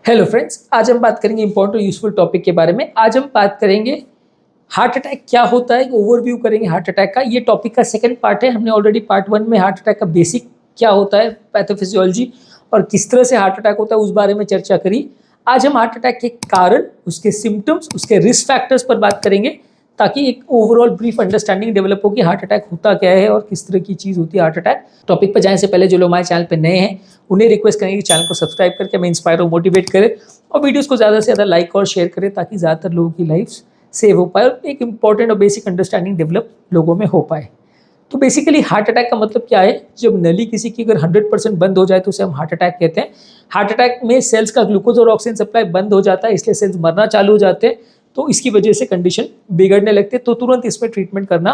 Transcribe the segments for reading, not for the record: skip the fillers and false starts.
Hello friends, आज हम बात करेंगे इंपॉर्टेंट और यूजफुल टॉपिक के बारे में। आज हम बात करेंगे हार्ट अटैक क्या होता है, ओवरव्यू करेंगे हार्ट अटैक का। ये टॉपिक का सेकंड पार्ट है। हमने ऑलरेडी पार्ट 1 में हार्ट अटैक का बेसिक क्या होता है, पैथोफिजियोलॉजी और किस तरह से हार्ट अटैक होता है उस बारे में चर्चा करी। आज हम हार्ट अटैक के कारण, उसके सिम्टम्स, उसके रिस्क फैक्टर्स पर बात करेंगे ताकि एक ओवरऑल ब्रीफ अंडरस्टैंडिंग डेवलप हो कि हार्ट अटैक होता क्या है और किस तरह की चीज़ होती है हार्ट अटैक। टॉपिक पर जाने से पहले जो लोग हमारे चैनल पर नए हैं उन्हें रिक्वेस्ट करेंगे कि चैनल को सब्सक्राइब करके हमें इंस्पायर और मोटिवेट करें और वीडियोस को ज़्यादा से ज़्यादा लाइक और शेयर करें ताकि ज़्यादातर लोगों की लाइफ सेव हो पाए और एक इंपॉर्टेंट और बेसिक अंडरस्टैंडिंग डेवलप लोगों में हो पाए। तो बेसिकली हार्ट अटैक का मतलब क्या है? जब नली किसी की अगर 100% बंद हो जाए तो उसे हम हार्ट अटैक कहते हैं। हार्ट अटैक में सेल्स का ग्लूकोज और ऑक्सीजन सप्लाई बंद हो जाता है, इसलिए सेल्स मरना चालू हो जाते हैं। तो इसकी वजह से कंडीशन बिगड़ने लगती है, तो तुरंत इसमें ट्रीटमेंट करना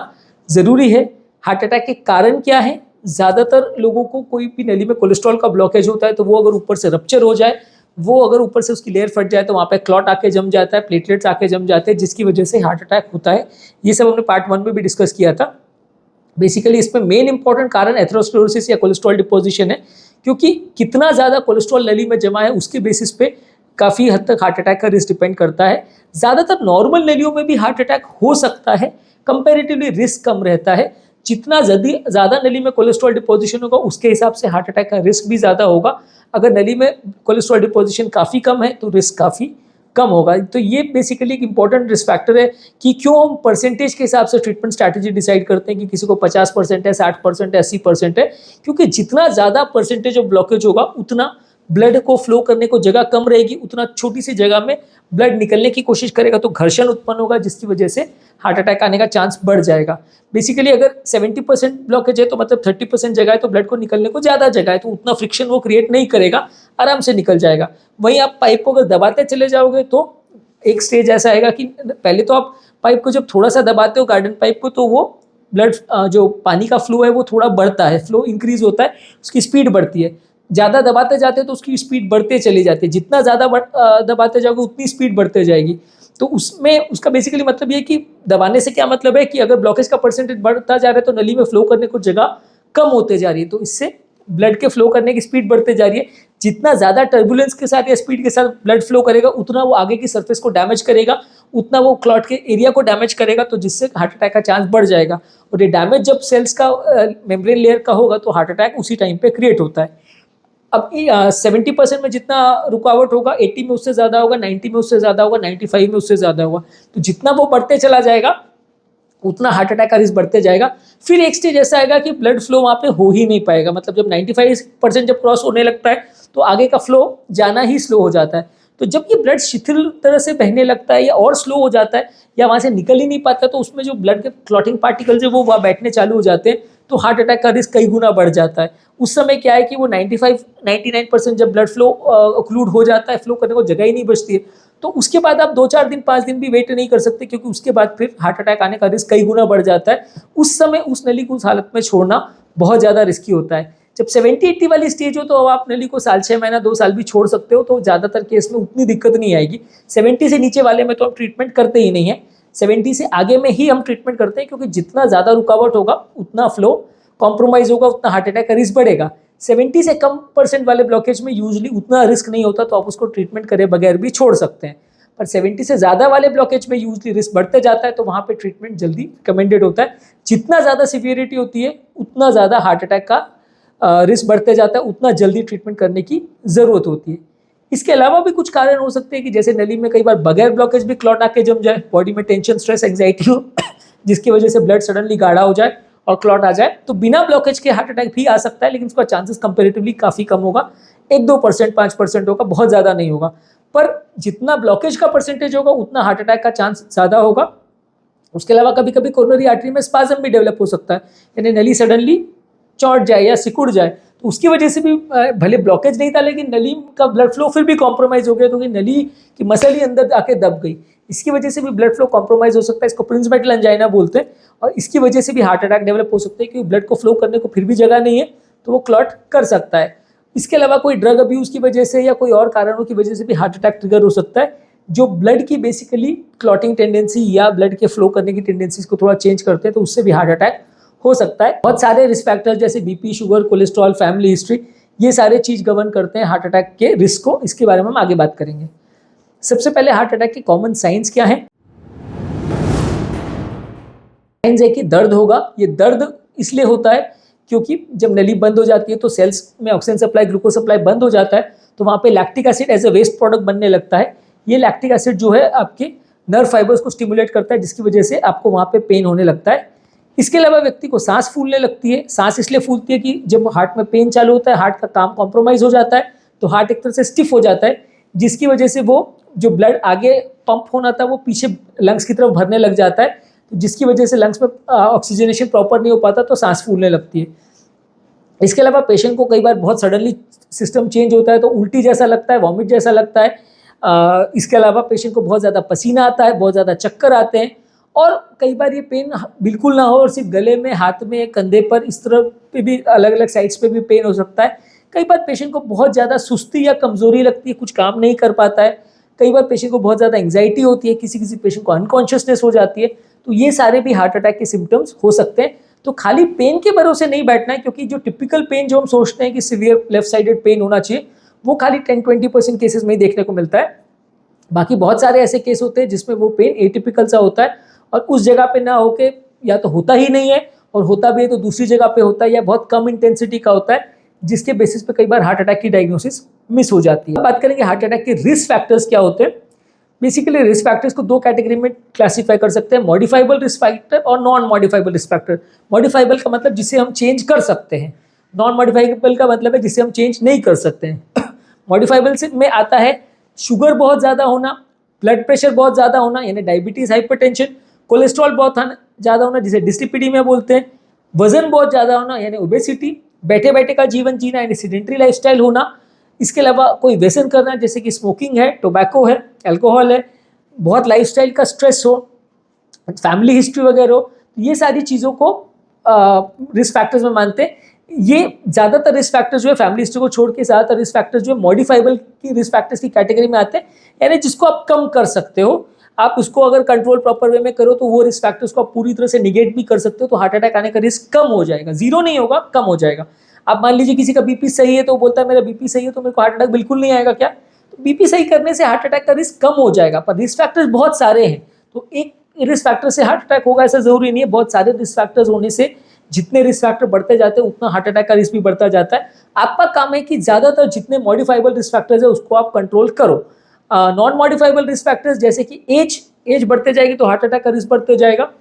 ज़रूरी है। हार्ट अटैक के कारण क्या है? ज़्यादातर लोगों को कोई भी नली में कोलेस्ट्रॉल का ब्लॉकेज होता है तो वो अगर ऊपर से रप्चर हो जाए, वो अगर ऊपर से उसकी लेयर फट जाए तो वहाँ पे क्लॉट आके जम जाता है, प्लेटलेट्स आके जम जाते हैं, जिसकी वजह से हार्ट अटैक होता है। ये सब हमने पार्ट 1 में भी डिस्कस किया था। बेसिकली इसमें मेन इंपॉर्टेंट कारण एथेरोस्क्लेरोसिस या कोलेस्ट्रॉल डिपोजिशन है, क्योंकि कितना ज़्यादा कोलेस्ट्रॉल नली में जमा है उसके बेसिस पे काफ़ी हद तक हार्ट अटैक का रिस्क डिपेंड करता है। ज़्यादातर नॉर्मल नलियों में भी हार्ट अटैक हो सकता है, कंपेरेटिवली रिस्क कम रहता है। जितना ज़्यादा नली में कोलेस्ट्रॉल डिपोजिशन होगा उसके हिसाब से हार्ट अटैक का रिस्क भी ज़्यादा होगा। अगर नली में कोलेस्ट्रॉल डिपोजिशन काफ़ी कम है तो रिस्क काफ़ी कम होगा। तो ये बेसिकली एक इंपॉर्टेंट रिस्क फैक्टर है कि क्यों हम परसेंटेज के हिसाब से ट्रीटमेंट स्ट्रैटेजी डिसाइड करते हैं कि किसी को 50% है, 60% है, 80% है, क्योंकि जितना ज़्यादा परसेंटेज ऑफ ब्लॉकेज होगा उतना ब्लड को फ्लो करने को जगह कम रहेगी, उतना छोटी सी जगह में ब्लड निकलने की कोशिश करेगा तो घर्षण उत्पन्न होगा, जिसकी वजह से हार्ट अटैक आने का चांस बढ़ जाएगा। बेसिकली अगर 70% ब्लॉकेज है तो मतलब 30% जगह है, तो ब्लड को निकलने को ज़्यादा जगह है, तो उतना फ्रिक्शन वो क्रिएट नहीं करेगा, आराम से निकल जाएगा। वहीं आप पाइप को अगर दबाते चले जाओगे तो एक स्टेज ऐसा आएगा कि पहले तो आप पाइप को जब थोड़ा सा दबाते हो, गार्डन पाइप को, तो वो ब्लड जो पानी का फ्लो है वो थोड़ा बढ़ता है, फ्लो इंक्रीज होता है, उसकी स्पीड बढ़ती है। ज़्यादा दबाते जाते हैं तो उसकी स्पीड बढ़ते चली जाती है, जितना ज़्यादा दबाते जाओगे उतनी स्पीड बढ़ते जाएगी। तो उसमें उसका बेसिकली मतलब ये कि दबाने से क्या मतलब है कि अगर ब्लॉकेज का परसेंटेज बढ़ता जा रहा है तो नली में फ्लो करने को जगह कम होते जा रही है, तो इससे ब्लड के फ्लो करने की स्पीड बढ़ते जा रही है। जितना ज़्यादा टर्बुलेंस के साथ या स्पीड के साथ ब्लड फ्लो करेगा उतना वो आगे की सरफेस को डैमेज करेगा, उतना वो क्लॉट के एरिया को डैमेज करेगा, तो जिससे हार्ट अटैक का चांस बढ़ जाएगा। और ये डैमेज जब सेल्स का मेम्ब्रेन लेयर का होगा तो हार्ट अटैक उसी टाइम पे क्रिएट होता है। अब 70% में जितना रुकावट होगा, 80 में उससे ज़्यादा होगा, 90 में उससे ज़्यादा होगा, 95 में उससे ज़्यादा होगा, तो जितना वो बढ़ते चला जाएगा उतना हार्ट अटैक का रिस्क बढ़ते जाएगा। फिर एक स्टेज ऐसा आएगा कि ब्लड फ्लो वहाँ पे हो ही नहीं पाएगा, मतलब जब 95% जब क्रॉस होने लगता है तो आगे का फ्लो जाना ही स्लो हो जाता है। तो जब ये ब्लड शिथिल तरह से बहने लगता है या और स्लो हो जाता है या वहाँ से निकल ही नहीं पाता, तो उसमें जो ब्लड के क्लॉटिंग पार्टिकल्स है वो वहाँ बैठने चालू हो जाते हैं, तो हार्ट अटैक का रिस्क कई गुना बढ़ जाता है। उस समय क्या है कि वो 95-99% जब ब्लड फ्लो ऑक्लूड हो जाता है, फ्लो करने को जगह ही नहीं बचती है, तो उसके बाद आप 2-4 दिन 5 दिन भी वेट नहीं कर सकते, क्योंकि उसके बाद फिर हार्ट अटैक आने का रिस्क कई गुना बढ़ जाता है। उस समय उस नली को उस हालत में छोड़ना बहुत ज़्यादा रिस्की होता है। जब 70-80 वाली स्टेज हो तो आप नली को साल 6 महीना 2 साल भी छोड़ सकते हो, तो ज़्यादातर केस में उतनी दिक्कत नहीं आएगी। 70 से नीचे वाले में तो हम ट्रीटमेंट करते ही नहीं है, 70 से आगे में ही हम ट्रीटमेंट करते हैं, क्योंकि जितना ज़्यादा रुकावट होगा उतना फ्लो कॉम्प्रोमाइज़ होगा, उतना हार्ट अटैक का रिस्क बढ़ेगा। 70 से कम परसेंट वाले ब्लॉकेज में यूजली उतना रिस्क नहीं होता, तो आप उसको ट्रीटमेंट करे बगैर भी छोड़ सकते हैं। पर 70 से ज़्यादा वाले ब्लॉकेज में यूजली रिस्क बढ़ते जाता है, तो वहाँ पे ट्रीटमेंट जल्दी रिकमेंडेड होता है। जितना ज़्यादा सिवियरिटी होती है उतना ज़्यादा हार्ट अटैक का रिस्क बढ़ते जाता है, उतना जल्दी ट्रीटमेंट करने की ज़रूरत होती है। इसके अलावा भी कुछ कारण हो सकते हैं कि जैसे नली में कई बार बगैर ब्लॉकेज भी क्लॉट आके जम जाए, बॉडी में टेंशन, स्ट्रेस, एंग्जाइटी हो जिसकी वजह से ब्लड सडनली गाढ़ा हो जाए और क्लॉट आ जाए, तो बिना ब्लॉकेज के हार्ट अटैक भी आ सकता है, लेकिन उसका चांसेस कंपेरेटिवली काफ़ी कम होगा, 1-2%, 5% होगा, बहुत ज़्यादा नहीं होगा। पर जितना ब्लॉकेज का परसेंटेज होगा उतना हार्ट अटैक का चांस ज़्यादा होगा। उसके अलावा कभी कभी कोरोनरी आर्टरी में स्पाज्म भी डेवलप हो सकता है, यानी नली सडनली चौंट जाए या सिकुड़ जाए, तो उसकी वजह से भी भले ब्लॉकेज नहीं था लेकिन नली का ब्लड फ्लो फिर भी कॉम्प्रोमाइज़ हो गया, क्योंकि नली की मसल ही अंदर आके दब गई, इसकी वजह से भी ब्लड फ्लो कॉम्प्रोमाइज़ हो सकता है। इसको प्रिंस मेटल एंजाइना बोलते हैं, और इसकी वजह से भी हार्ट अटैक डेवलप हो सकते हैं, क्योंकि ब्लड को फ्लो करने को फिर भी जगह नहीं है, तो वो क्लॉट कर सकता है। इसके अलावा कोई ड्रग अब्यूज़ की वजह से या कोई और कारणों की वजह से भी हार्ट अटैक ट्रिगर हो सकता है, जो ब्लड की बेसिकली क्लॉटिंग टेंडेंसी या ब्लड के फ्लो करने की टेंडेंसीज को थोड़ा चेंज करते हैं, तो उससे भी हार्ट अटैक हो सकता है। बहुत सारे रिस्क फैक्टर्स जैसे BP, sugar, cholesterol, family history, ये सारे चीज़ गवर्न करते हैं हार्ट अटैक के रिस्क को। इसके बारे में हम आगे बात करेंगे। सबसे पहले हार्ट अटैक के कॉमन साइंस क्या है। साइंस है कि दर्द होगा। ये दर्द इसलिए होता है क्योंकि जब नली बंद हो जाती है तो सेल्स में ऑक्सीजन सप्लाई, ग्लूकोज सप्लाई बंद हो जाता है, तो वहाँ पे lactic acid as a waste product बनने लगता है। ये लैक्टिक एसिड जो है आपके नर्व फाइबर्स को स्टिमुलेट करता है, जिसकी वजह से आपको वहाँ पे पेन होने लगता है। इसके अलावा व्यक्ति को सांस फूलने लगती है। सांस इसलिए फूलती है कि जब हार्ट में पेन चालू होता है, हार्ट का काम कॉम्प्रोमाइज हो जाता है, तो हार्ट एक तरह से स्टिफ हो जाता है, जिसकी वजह से वो जो ब्लड आगे पंप होना था वो पीछे लंग्स की तरफ भरने लग जाता है, जिसकी वजह से लंग्स में ऑक्सीजनेशन प्रॉपर नहीं हो पाता, तो सांस फूलने लगती है। इसके अलावा पेशेंट को कई बार बहुत सडनली सिस्टम चेंज होता है तो उल्टी जैसा लगता है, वॉमिट जैसा लगता है। इसके अलावा पेशेंट को बहुत ज़्यादा पसीना आता है, बहुत ज़्यादा चक्कर आते हैं, और कई बार ये पेन बिल्कुल ना हो और सिर्फ गले में, हाथ में, कंधे पर, इस तरह पे भी अलग अलग साइड्स पे भी पेन हो सकता है। कई बार पेशेंट को बहुत ज़्यादा सुस्ती या कमज़ोरी लगती है, कुछ काम नहीं कर पाता है। कई बार पेशेंट को बहुत ज़्यादा एंग्जाइटी होती है, किसी किसी पेशेंट को अनकॉन्शियसनेस हो जाती है। तो ये सारे भी हार्ट अटैक के सिम्टम्स हो सकते हैं। तो खाली पेन के भरोसे नहीं बैठना है, क्योंकि जो टिपिकल पेन जो हम सोचते हैं कि सीवियर लेफ्ट साइडेड पेन होना चाहिए, वो खाली 10-20% केसेस में ही देखने को मिलता है। बाकी बहुत सारे ऐसे केस होते हैं जिसमें वो पेन एटिपिकल सा होता है और उस जगह पे ना होके या तो होता ही नहीं है, और होता भी है तो दूसरी जगह पे होता है या बहुत कम इंटेंसिटी का होता है, जिसके बेसिस पे कई बार हार्ट अटैक की डायग्नोसिस मिस हो जाती है। बात करेंगे हार्ट अटैक के रिस्क फैक्टर्स क्या होते हैं। बेसिकली रिस्क फैक्टर्स को दो कैटेगरी में क्लासीफाई कर सकते हैं, मॉडिफाइबल रिस्क फैक्टर और non modifiable risk factor. Modifiable का मतलब जिसे हम चेंज कर सकते हैं, नॉन मॉडिफाइबल का मतलब है जिसे हम चेंज नहीं कर सकते हैं। मॉडिफाइबल से में आता है शुगर बहुत ज़्यादा होना, ब्लड प्रेशर बहुत ज़्यादा होना यानी डायबिटीज़, हाइपरटेंशन, कोलेस्ट्रॉल बहुत ज़्यादा होना जिसे डिस्लिपिडीमिया बोलते हैं, वजन बहुत ज़्यादा होना यानी ओबेसिटी, बैठे बैठे का जीवन जीना यानी सीडेंटरी लाइफस्टाइल होना। इसके अलावा कोई व्यसन करना जैसे कि स्मोकिंग है, टोबैको है, अल्कोहल है, बहुत लाइफस्टाइल का स्ट्रेस हो, फैमिली हिस्ट्री वगैरह हो, ये सारी चीज़ों को रिस्क फैक्टर्स में मानते हैं। ये ज़्यादातर रिस्क फैक्टर्स जो है, फैमिली हिस्ट्री को छोड़ के ज़्यादातर रिस्क फैक्टर्स जो है मॉडिफाइबल की रिस्क फैक्टर्स की कैटेगरी में आते हैं, यानी जिसको आप कम कर सकते हो। आप उसको अगर कंट्रोल प्रॉपर वे में करो तो वो रिस्क फैक्टर्स को आप पूरी तरह से निगेट भी कर सकते हो, तो हार्ट अटैक आने का रिस्क कम हो जाएगा, जीरो नहीं होगा, कम हो जाएगा। आप मान लीजिए किसी का बीपी सही है तो वो बोलता है मेरा बीपी सही है तो मेरे को हार्ट अटैक बिल्कुल नहीं आएगा, क्या? तो बीपी सही करने से हार्ट अटैक का रिस्क कम हो जाएगा, पर रिस्क फैक्टर्स बहुत सारे हैं, तो एक रिस्क फैक्टर से हार्ट अटैक होगा ऐसा जरूरी नहीं है। बहुत सारे रिस्क फैक्टर्स होने से जितने रिस्क फैक्टर बढ़ते जाते हैं उतना हार्ट अटैक का रिस्क भी बढ़ता जाता है। आपका काम है कि ज़्यादातर जितने मॉडिफाइबल रिस्क फैक्टर्स है उसको आप कंट्रोल करो। नॉन मॉडिफाइबल रिस्क फैक्टर्स जैसे कि एज बढ़ते जाएगी तो हार्ट अटैक का रिस्क बढ़ते जाएगा।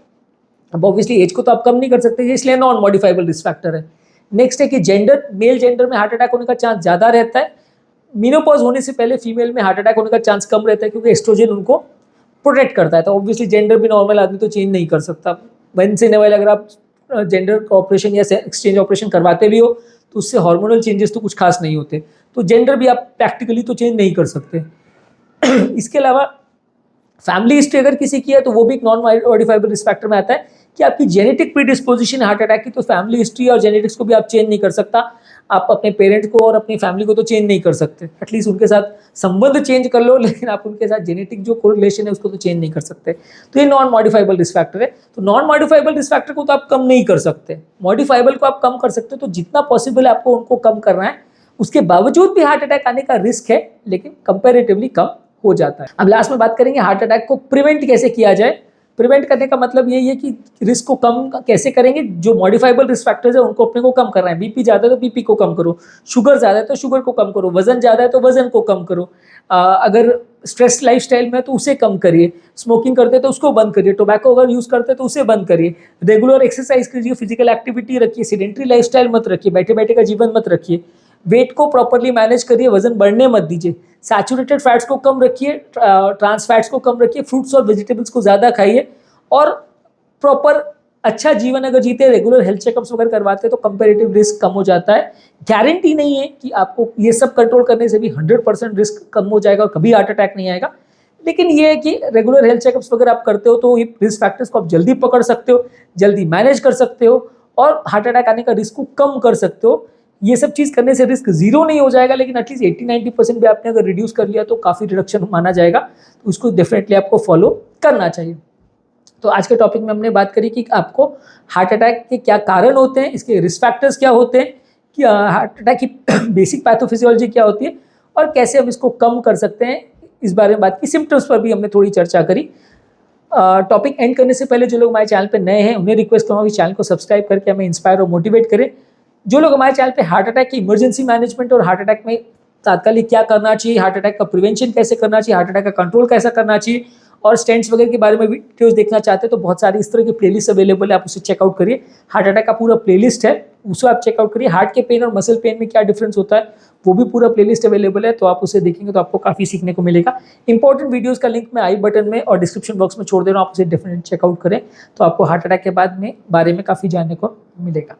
अब ऑब्वियसली एज को तो आप कम नहीं कर सकते, इसलिए नॉन मॉडिफाइबल रिस्क फैक्टर है। नेक्स्ट है कि जेंडर, मेल जेंडर में हार्ट अटैक होने का चांस ज़्यादा रहता है। मीनोपॉज होने से पहले फीमेल में हार्ट अटैक होने का चांस कम रहता है क्योंकि एस्ट्रोजन उनको प्रोटेक्ट करता है। तो ऑब्वियसली जेंडर भी नॉर्मल आदमी तो चेंज नहीं कर सकता। वंस इन अ व्हाइल अगर आप जेंडर ऑपरेशन या एक्सचेंज ऑपरेशन करवाते भी हो तो उससे हार्मोनल चेंजेस तो कुछ खास नहीं होते, तो जेंडर भी आप प्रैक्टिकली तो चेंज नहीं कर सकते। इसके अलावा फैमिली हिस्ट्री अगर किसी की है तो वो भी एक नॉन मॉडिफाइबल रिस्क फैक्टर में आता है कि आपकी जेनेटिक प्रीडिस्पोजिशन हार्ट अटैक की, तो फैमिली हिस्ट्री और जेनेटिक्स को भी आप चेंज नहीं कर सकता। आप अपने पेरेंट्स को और अपनी फैमिली को तो चेंज नहीं कर सकते, एटलीस्ट उनके साथ संबंध चेंज कर लो, लेकिन आप उनके साथ जेनेटिक जो कोरिलेशन है उसको तो चेंज नहीं कर सकते। तो ये नॉन मॉडिफाइबल रिस्क फैक्टर है। तो नॉन मॉडिफाइबल रिस्क फैक्टर को तो आप कम नहीं कर सकते, मॉडिफाइबल को आप कम कर सकते हो, तो जितना पॉसिबल है आपको उनको कम करना है। उसके बावजूद भी हार्ट अटैक आने का रिस्क है, लेकिन कंपेरेटिवली कम हो जाता है। अब लास्ट में बात करेंगे हार्ट अटैक को प्रिवेंट कैसे किया जाए। प्रिवेंट करने का मतलब यही है कि रिस्क को कम कैसे करेंगे। जो मॉडिफाइबल रिस्क फैक्टर्स है उनको अपने को कम करना है। बीपी ज़्यादा है तो बीपी को कम करो, शुगर ज़्यादा है तो शुगर को कम करो, वजन ज़्यादा है तो वजन को कम करो, अगर स्ट्रेस लाइफस्टाइल में है तो उसे कम करिए, स्मोकिंग करते तो उसको बंद करिए, टोबैको अगर यूज़ करते तो उसे बंद करिए, रेगुलर एक्सरसाइज कीजिए, फिजिकल एक्टिविटी रखिए, सीडेंटरी लाइफस्टाइल मत रखिए, बैठे बैठे का जीवन मत रखिए, वेट को प्रॉपरली मैनेज करिए, वजन बढ़ने मत दीजिए, सैचुरेटेड फैट्स को कम रखिए, ट्रांस फैट्स को कम रखिए, फ्रूट्स और वेजिटेबल्स को ज़्यादा खाइए, और प्रॉपर अच्छा जीवन अगर जीते, रेगुलर हेल्थ चेकअप्स वगैरह करवाते तो कंपेरेटिव रिस्क कम हो जाता है। गारंटी नहीं है कि आपको ये सब कंट्रोल करने से भी 100% रिस्क कम हो जाएगा और कभी हार्ट अटैक नहीं आएगा, लेकिन ये है कि रेगुलर हेल्थ चेकअप्स वगैरह आप करते हो तो ये रिस्क फैक्टर्स को आप जल्दी पकड़ सकते हो, जल्दी मैनेज कर सकते हो और हार्ट अटैक आने का रिस्क को कम कर सकते हो। ये सब चीज़ करने से रिस्क जीरो नहीं हो जाएगा, लेकिन एटलीस्ट 80-90% भी आपने अगर रिड्यूस कर लिया तो काफ़ी रिडक्शन माना जाएगा। तो उसको डेफिनेटली आपको फॉलो करना चाहिए। तो आज के टॉपिक में हमने बात करी कि आपको हार्ट अटैक के क्या कारण होते हैं, इसके रिस्क फैक्टर्स क्या होते हैं, कि हार्ट अटैक की बेसिक पैथोफिजियोलॉजी क्या होती है और कैसे हम इसको कम कर सकते हैं, इस बारे में बात की। सिम्टम्स पर भी हमने थोड़ी चर्चा करी। टॉपिक एंड करने से पहले जो लोग हमारे चैनल पे नए हैं उन्हें रिक्वेस्ट करूँगा कि चैनल को सब्सक्राइब करके हमें इंस्पायर और मोटिवेट करें। जो लोग हमारे चैनल पे हार्ट अटैक की इमरजेंसी मैनेजमेंट और हार्ट अटैक में तात्कालिक क्या करना चाहिए, हार्ट अटैक का प्रिवेंशन कैसे करना चाहिए, हार्ट अटैक का कंट्रोल कैसा करना चाहिए और स्टेंट्स वगैरह के बारे में वीडियोस देखना चाहते हैं तो बहुत सारी इस तरह की प्लेलिस्ट अवेलेबल है, आप उसे चेकआउट करिए। हार्ट अटैक का पूरा प्लेलिस्ट है, उसे आप चेकआउट करिए। हार्ट के पेन और मसल पेन में क्या डिफरेंस होता है वो भी पूरा प्लेलिस्ट अवेलेबल है, तो आप उसे देखेंगे तो आपको काफ़ी सीखने को मिलेगा। इंपॉर्टेंट वीडियोस का लिंक मैं आई बटन में और डिस्क्रिप्शन बॉक्स में छोड़ दे रहा हूँ, आप उसे डेफिनेटली चेकआउट करें तो आपको हार्ट अटैक के बारे में काफ़ी जानने को मिलेगा।